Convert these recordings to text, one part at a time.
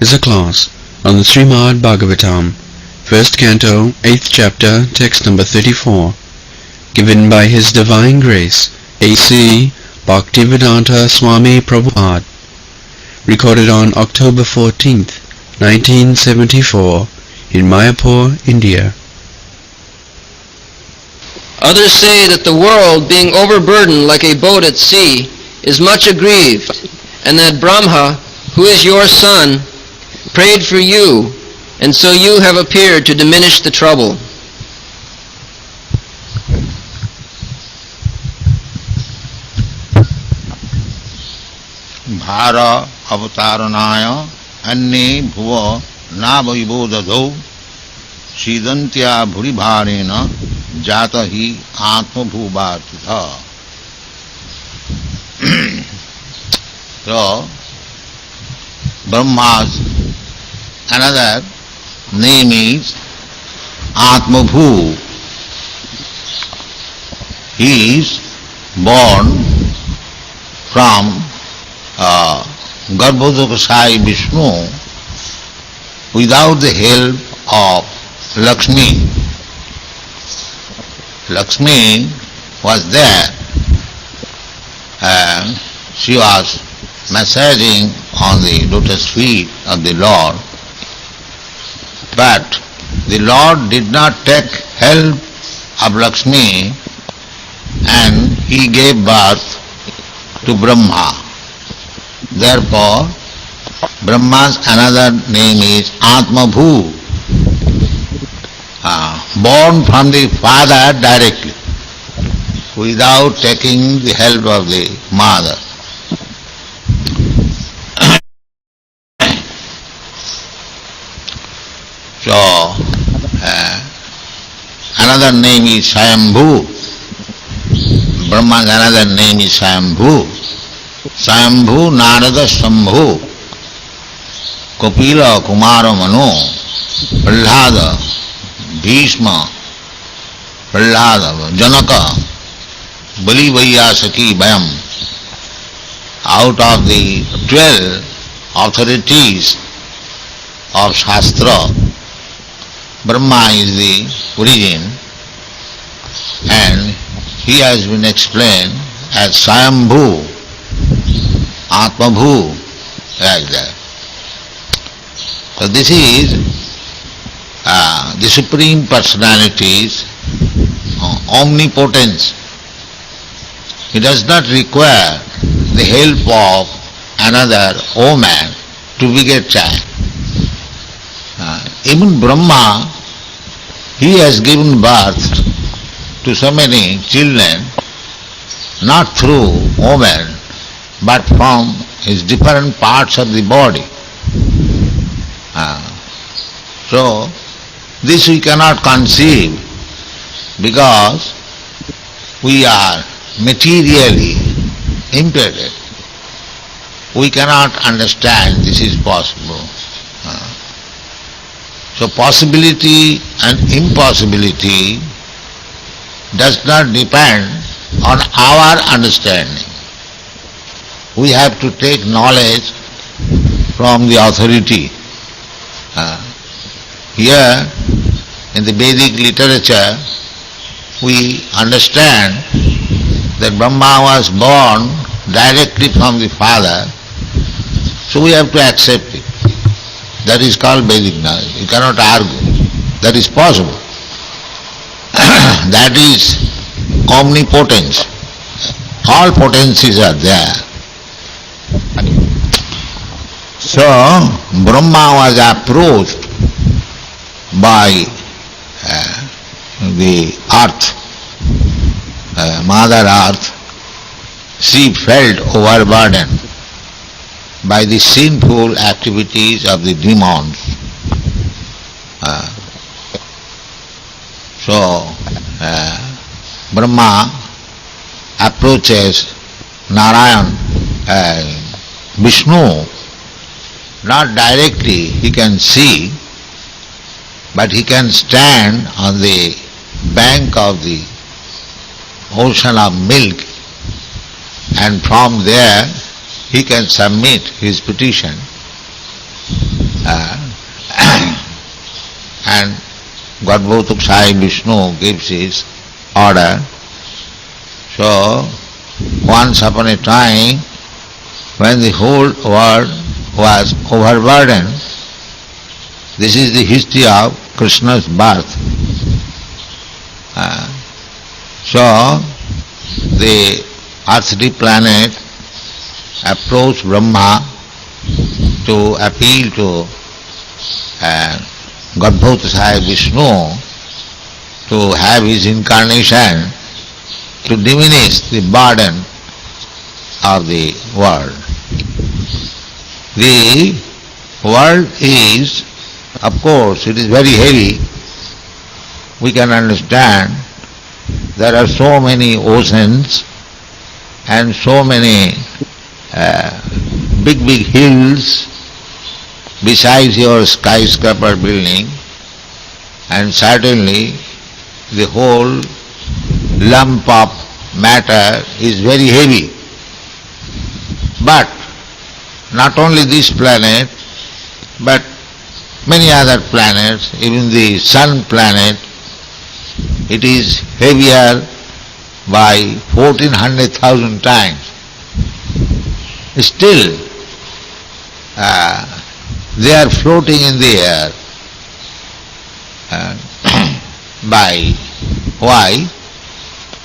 is a class on the Srimad Bhagavatam, 1st Canto, 8th Chapter, text number 34, given by His Divine Grace, A.C. Bhaktivedanta Swami Prabhupada, recorded on October 14th, 1974, in Mayapura, India. Others say that the world, being overburdened like a boat at sea, is much aggrieved, and that Brahma, who is your son, prayed for you, and so you have appeared to diminish the trouble. Bhara avataranaya anne bhuva navayibodadho Shidantya bhuribharena jata hi atma bhuvatitha. So, Brahma's another name is Atma Bhu. He is born from Garbhodakasai Vishnu without the help of Lakshmi. Lakshmi was there and she was massaging on the lotus feet of the Lord, but the Lord did not take help of Lakshmi and he gave birth to Brahma. Therefore, Brahma's another name is Atma Bhu, born from the father directly, without taking the help of the mother. So, another name is Swayambhu. Brahma's another name is Swayambhu. Swayambhu Narada Shambhu Kapila Kumara Mano Prahlada Bhishma Prahlada Janaka Bali Vaiyasaki Bayam. Out of the 12 authorities of Shastra, Brahma is the origin, and he has been explained as Swayambhu, Atmabhu, like that. So this is the Supreme Personality's omnipotence. He does not require the help of another woman to beget child. Even Brahma, he has given birth to so many children, not through woman, but from his different parts of the body. So, this we cannot conceive because we are materially impaired. We cannot understand this is possible. So possibility and impossibility does not depend on our understanding. We have to take knowledge from the authority. Here in the Vedic literature we understand that Brahma was born directly from the father, so we have to accept it. That is called Vedic knowledge. You cannot argue. That is possible. That is omnipotence. All potencies are there. So, Brahma was approached by the earth, Mother Earth. She felt overburdened by the sinful activities of the demons. So, Brahma approaches Narayan, Vishnu, not directly he can see, but he can stand on the bank of the ocean of milk, and from there he can submit his petition. uh, and Garbhotuk Sai Vishnu gives his order. So, once upon a time, when the whole world was overburdened, this is the history of Krishna's birth. So, the earthly planet approached Brahma to appeal to Garbhotasaya Vishnu to have his incarnation to diminish the burden of the world. The world is, of course, it is very heavy. We can understand there are so many oceans and so many big hills besides your skyscraper building, and certainly the whole lump of matter is very heavy. But not only this planet, but many other planets, even the sun planet, it is heavier by 1400,000 times. Still, they are floating in the air. By why?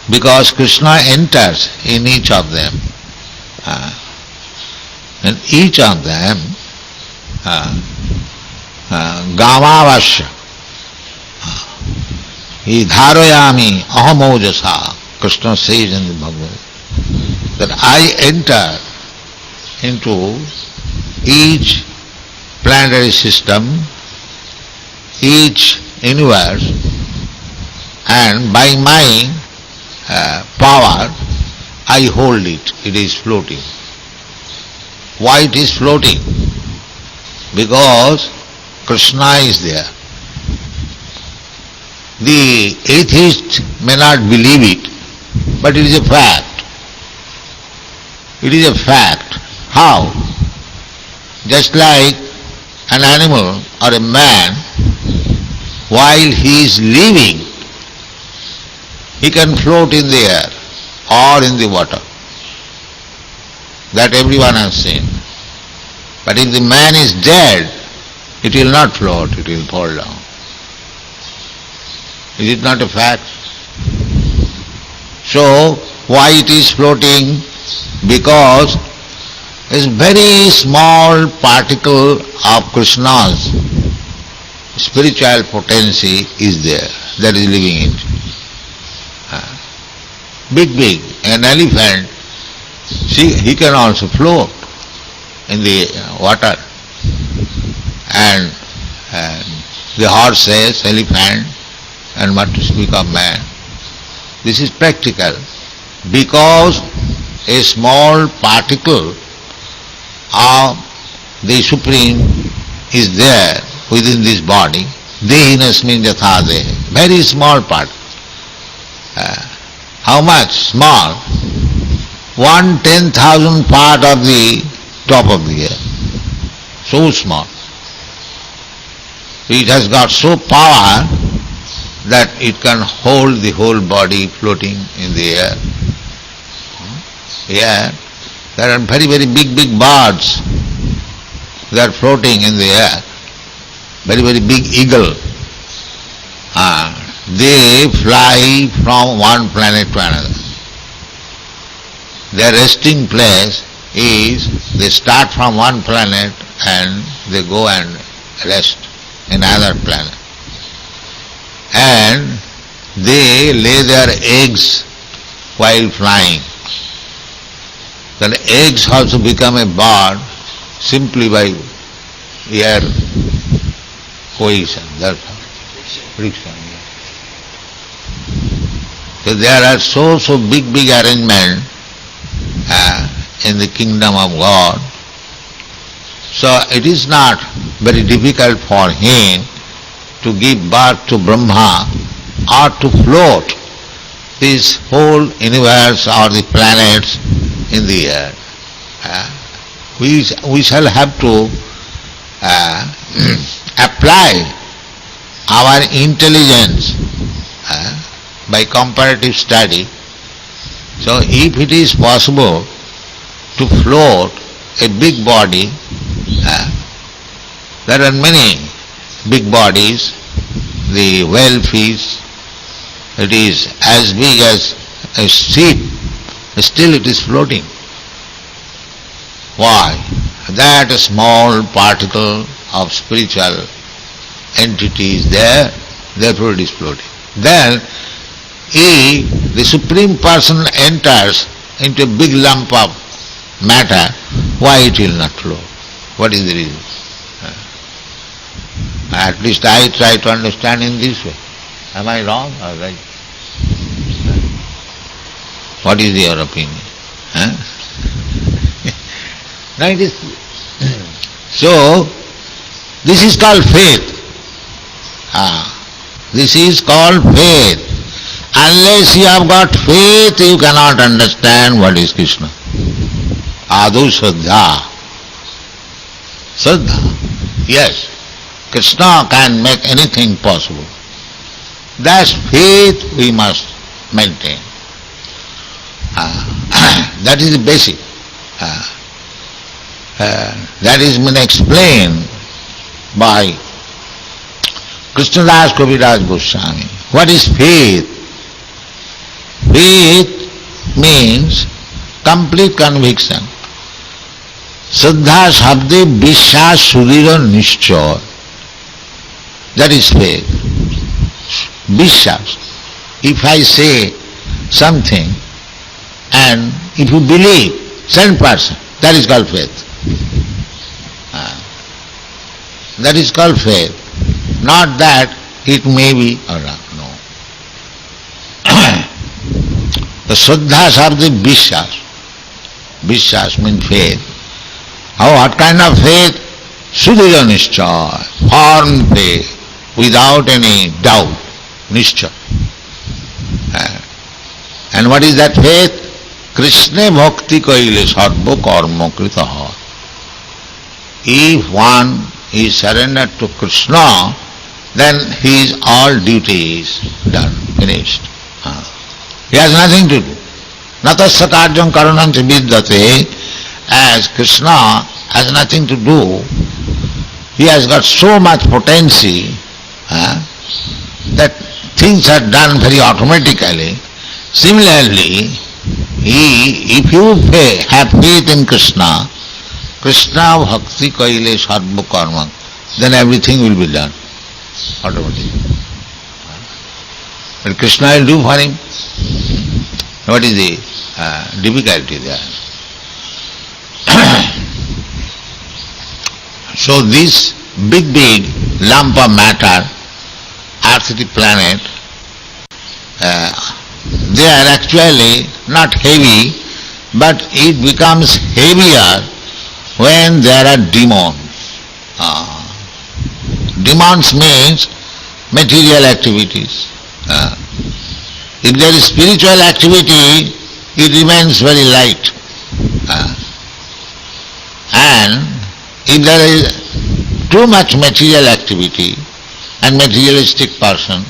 Because Krishna enters in each of them. And each of them, Gamavasya, he dharayami ahamojasa, Krishna says in the Bhagavad, that I enter into each planetary system, each universe, and by my power I hold it. It is floating. Why it is floating? Because Krishna is there. The atheist may not believe it, but it is a fact. It is a fact. How? Just like an animal or a man, while he is living, he can float in the air or in the water. That everyone has seen. But if the man is dead, it will not float, it will fall down. Is it not a fact? So, why it is floating? Because a very small particle of Krishna's spiritual potency is there, that is living it. Big, an elephant, see, he can also float in the water. And the horses, elephant, and what to speak of man. This is practical, because a small particle of the Supreme is there within this body. Dehinasmin jatha dehe. Very small part. How much? Small. 1/10,000 part of the top of the earth. So small. It has got so power that it can hold the whole body floating in the air. Here, there are very big birds. They are floating in the air. Very big eagle. They fly from one planet to another. Their resting place is, they start from one planet and they go and rest in another planet. And they lay their eggs while flying. The eggs also become a bird simply by air cohesion. That's how. Friction. So there are so big arrangements in the kingdom of God. So it is not very difficult for him to give birth to Brahma or to float this whole universe or the planets in the air. We shall have to apply our intelligence by comparative study. So if it is possible to float a big body, there are many big bodies, the whale fish, it is as big as a ship, still it is floating. Why? That small particle of spiritual entity is there, therefore it is floating. Then, if the Supreme Person enters into a big lump of matter, why it will not float? What is the reason? At least I try to understand in this way. Am I wrong or right? What is your opinion? Now it is. So, this is called faith. This is called faith. Unless you have got faith, you cannot understand what is Krishna. Adu Shraddha. Shraddha. Yes. Krishna can make anything possible. That's faith we must maintain. That is the basic. That is been explained by Krishnadas Kaviraj Goswami. What is faith? Faith means complete conviction. Shraddha Shabde Vishwas Sudhira Nishchoy. That is faith. Vishwas. If I say something and if you believe 100%, that is called faith. That is called faith. Not that it may be or not. No. The Shraddha Shabda Vishwas. Vishwas means faith. What kind of faith? Sudhira Nishchoy. Firm faith. Without any doubt. Nishchoy. And what is that faith? Krishna bhakti kaile sarva karma kritaha. If one is surrendered to Krishna, then his all duties done, finished. He has nothing to do. Natasya karyam karananti vidyate. As Krishna has nothing to do, he has got so much potency that things are done very automatically. Similarly, if you have faith in Krishna, Krishna bhakti kaile sarva karma, then everything will be done automatically. But Krishna will do for him. What is the difficulty there? So this big lump of matter, earthly planet, they are actually not heavy, but it becomes heavier when there are demons. Demons means material activities. If there is spiritual activity, it remains very light. And if there is too much material activity and materialistic person,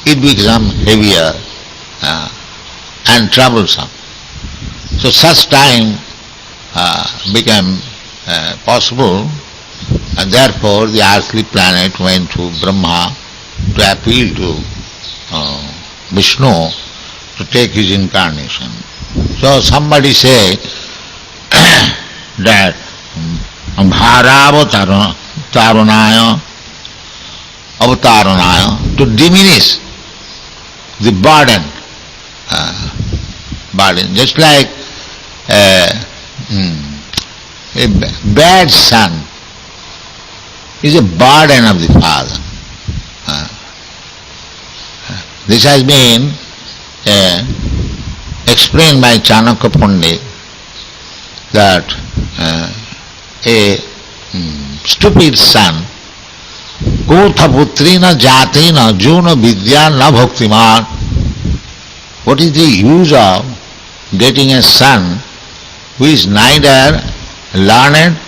it becomes heavier and troublesome. So such time became possible, and therefore the earthly planet went to Brahma to appeal to Vishnu to take his incarnation. So somebody say that Avataranaya, to diminish the burden, just like a bad son is a burden of the father. This has been explained by Chanakya Pandit that a stupid son, Kotha putrina jatina juna vidya na bhaktiman. What is the use of getting a son who is neither learned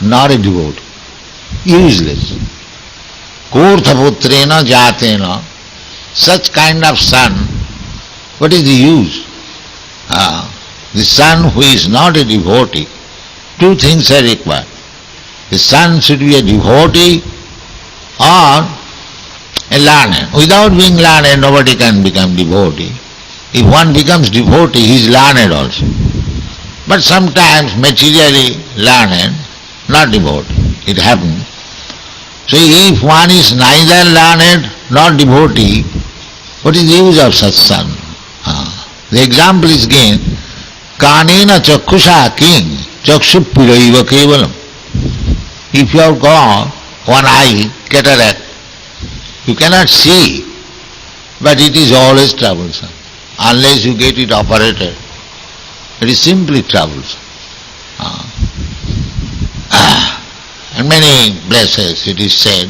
nor a devotee? Useless. Korthaputrena jatena, such kind of son, what is the use? The son who is not a devotee, two things are required. The son should be a devotee or a learner. Without being learned, nobody can become devotee. If one becomes devotee, he is learned also. But sometimes materially learned, not devotee. It happens. So if one is neither learned nor devotee, what is the use of such son? The example is given, Kanena chakshusa king, chakshupiraiva kevalam. If you have got one eye, cataract, you cannot see, but it is always troublesome. Unless you get it operated, it is simply troublesome. In many places it is said,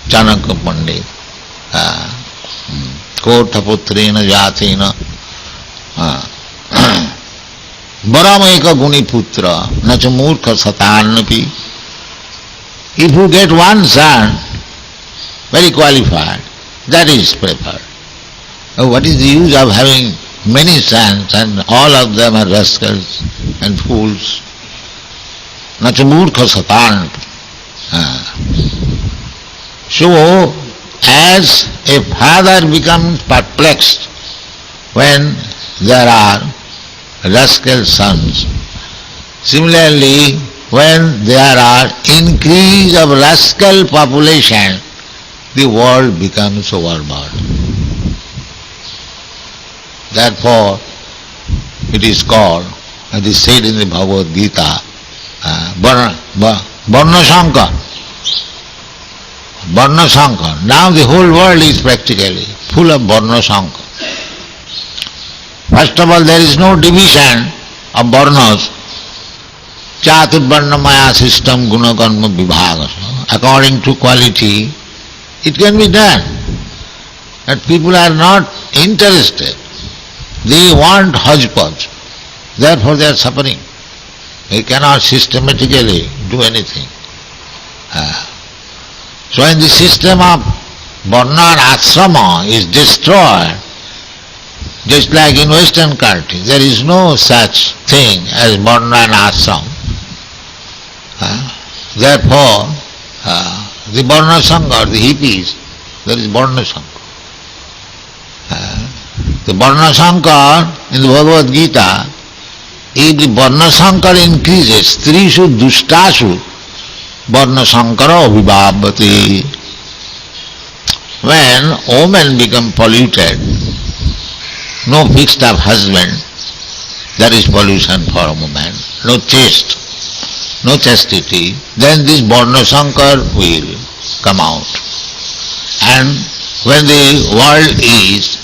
Chanaka Pandit, Korthaputrena jatena, Baramaika Guniputra, Nachamurka Satannapi. If you get one son, very qualified, that is preferred. What is the use of having many sons and all of them are rascals and fools? Nachamurka Satannapi. So, as a father becomes perplexed when there are rascal sons, similarly, when there are increase of rascal population, the world becomes overburdened. Therefore, it is called, it is said in the Bhagavad Gita, Varna Shankar. Varna Shankar. Now the whole world is practically full of Varna Shankar. First of all, there is no division of Varnas. Chaturvarnamaya system gunakarma vibhaga. According to quality, it can be done. But people are not interested. They want hodgepodge. Therefore they are suffering. They cannot systematically do anything. So when the system of Varna and Asrama is destroyed, just like in Western countries, there is no such thing as Varna and Asrama. Therefore, the Varna Sangha, the hippies, there is Varna Sangha. The Varna Sankar in the Bhagavad Gita, if the Varna Sankar increases, Strishu Dushtashu, Varna Sankara Vibhavati. When women become polluted, no fixed up husband, that is pollution for a woman, no chaste, no chastity, then this Varna Sankar will come out. And when the world is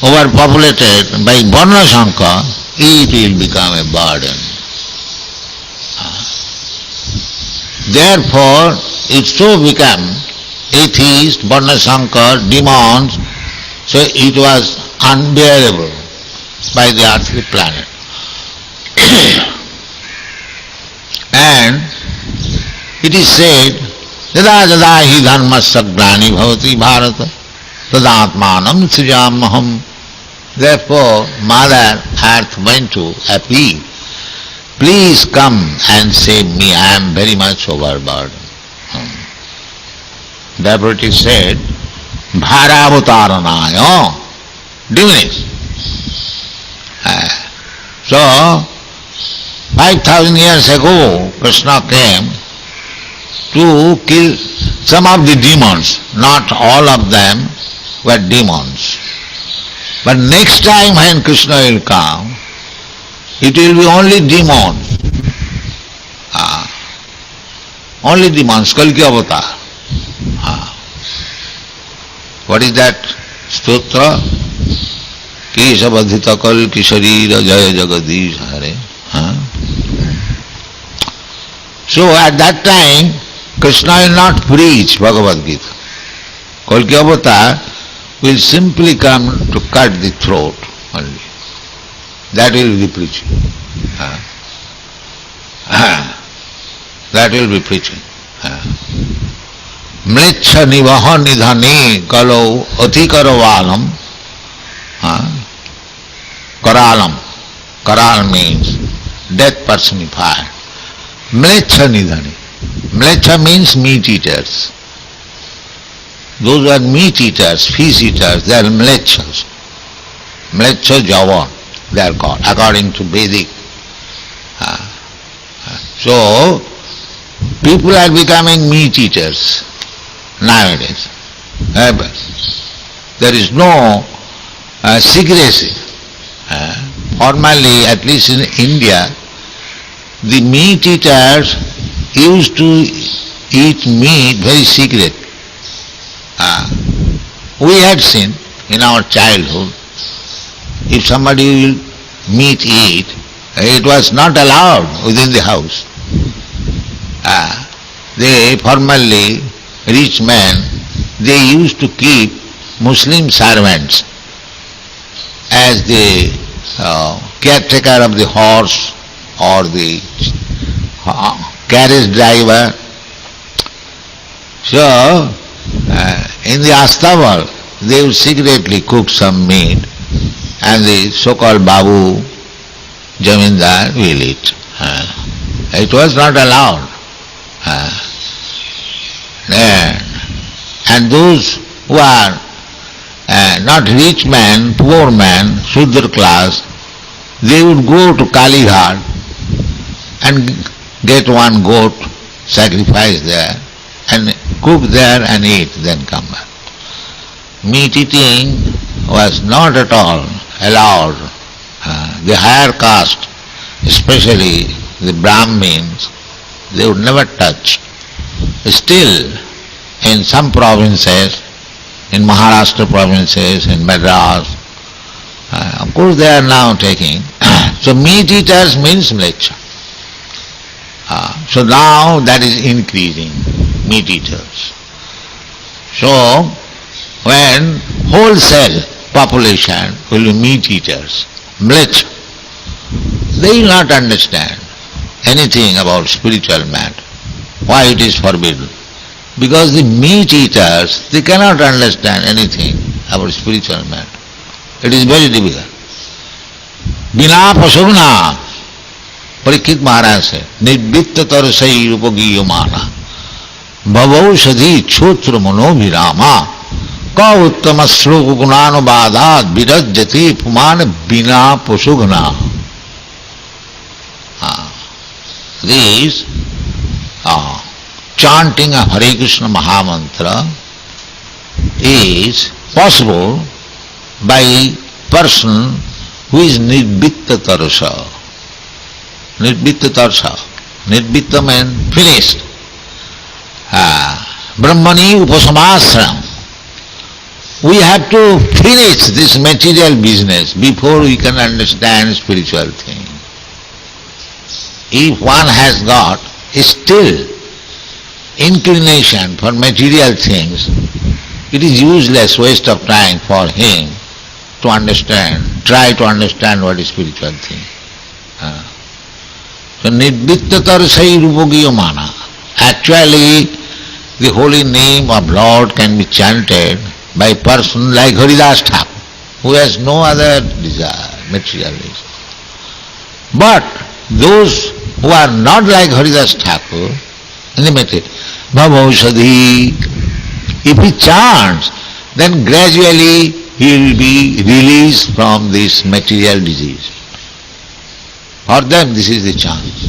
overpopulated by Varna Sankar, it will become a burden. Therefore, it so became atheist, Varna Sankar, demons, so it was unbearable by the earthly planet. And it is said, Yada jada hi dharmasya glani bhavati bharata tadatmanam srijamaham. Therefore, Mother Earth went to appeal, please come and save me, I am very much overburdened. Therefore it is said, Bharavataranayo, diminish. So, 5,000 years ago, Krishna came to kill some of the demons. Not all of them were demons. But next time when Krishna will come, it will be only demons. Only demons, Kalki Avatar. What is that stotra? Kesavadhita Kalki Sharira Jaya Jagadish Hare. So at that time, Krishna will not preach Bhagavad Gita. Kalki Avatar will simply come to cut the throat only. That will be preaching. That will be preaching. mlecha nivaha nidhane kalau athikaravalam. Karalam. Karal means death personified. Mlecha nidhane. Mlecha means meat eaters. Those who are meat eaters, fish eaters, they are mlechas. Mlecha javan, they are called, according to Vedic. So, people are becoming meat eaters nowadays. There is no secrecy. Formerly, at least in India, the meat eaters used to eat meat very secret. We had seen in our childhood, if somebody will meat eat, it was not allowed within the house. They formerly, rich men, they used to keep Muslim servants as the caretaker of the horse or the carriage driver. So, in the Astaval, they would secretly cook some meat and the so-called Babu Jamindar will eat. It was not allowed. And those who are not rich men, poor men, Shudra class, they would go to Kalighat and get one goat, sacrifice there, and cook there and eat, then come back. Meat eating was not at all allowed. The higher caste, especially the Brahmins, they would never touch. Still, in some provinces, in Maharashtra provinces, in Madras, of course they are now taking. So meat eaters means mlecha. So now that is increasing, meat eaters. So when wholesale population will be meat eaters, mlecha, they will not understand anything about spiritual matter, why it is forbidden. Because the meat eaters, they cannot understand anything about spiritual matter. It is very difficult. Bina pasugna, Parikshit Maharaj said, Nidvitta tarsai upagiyamana, bhavaushadhi chotra manobhirama, ka uttama sloka gunanubadhat virajyati pumana bina pasugna. This chanting of Hare Krishna Mahamantra is possible by person who is nirvitta tarsa. Nirvitta tarsa. Nirvitta means finished. Brahmani upasamasram. We have to finish this material business before we can understand spiritual thing. If one has got still inclination for material things, it is useless waste of time for him to understand, try to understand what is spiritual thing. So nidvitta tarsai rupogiyamana. Actually, the holy name of Lord can be chanted by a person like Haridas Thakur, who has no other desire, material desire. But those who are not like Haridas Thakur, limited, Bhavaushadhi, if he chants, then gradually he will be released from this material disease. For them this is the chance.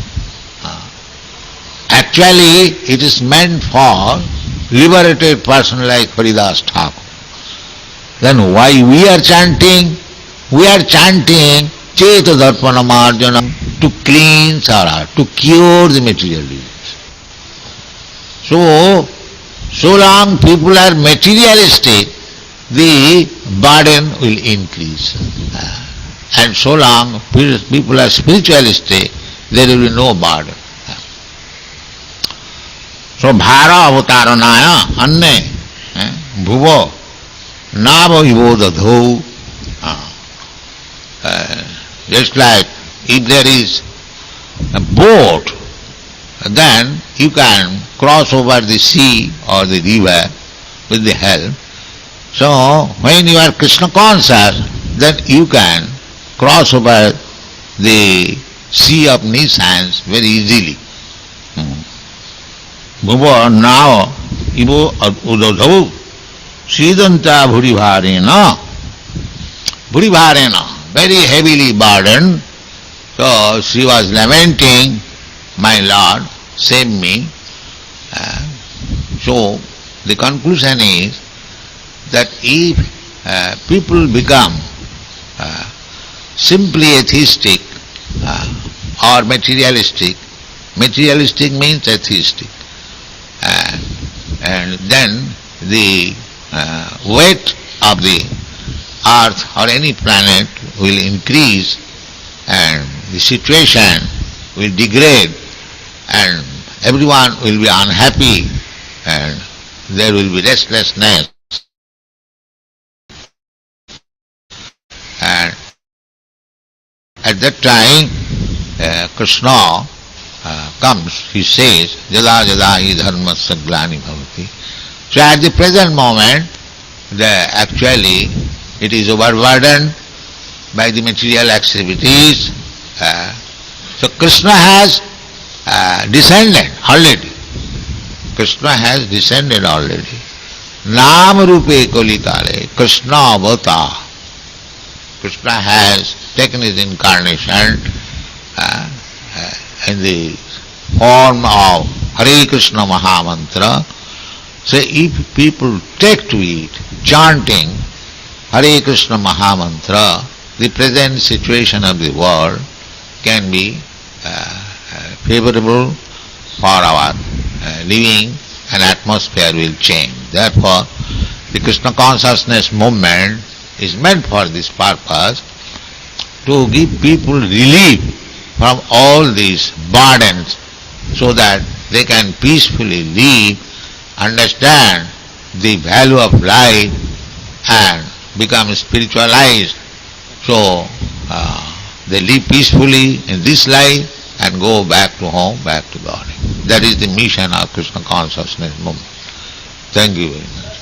Actually it is meant for liberated person like Haridas Thakur. Then why we are chanting? We are chanting Cheta Darpana Marjanam to cleanse our heart, to cure the material disease. So long people are materialistic, the burden will increase. And so long people are spiritualistic, there will be no burden. So bhara avataranaya anne bhuvo nava vivodadho. Just like if there is a boat then you can cross over the sea or the river with the help. So when you are Krishna conscious, then you can cross over the sea of nescience very easily. Bhuva now ivo udodhavu Sidanta Bhurivarena. Bhurivarena, very heavily burdened. So she was lamenting, my Lord, save me. So the conclusion is that if people become simply atheistic or materialistic, materialistic means atheistic, and then the weight of the earth or any planet will increase and the situation will degrade and everyone will be unhappy and there will be restlessness. And at that time Krishna comes, he says, Jada jada hi dharmasya glani bhavati. So at the present moment, actually it is overburdened by the material activities. So Krishna has descended already. Krishna has descended already. Nam rupe kolikale, Krishna avata. Krishna has taken his incarnation in the form of Hare Krishna Mahamantra. So if people take to it, chanting Hare Krishna Mahamantra, the present situation of the world can be favorable for our living, and atmosphere will change. Therefore, the Krishna consciousness movement is meant for this purpose, to give people relief from all these burdens so that they can peacefully live, understand the value of life and become spiritualized. So they live peacefully in this life and go back to home, back to God. That is the mission of Krishna consciousness movement. Thank you very much.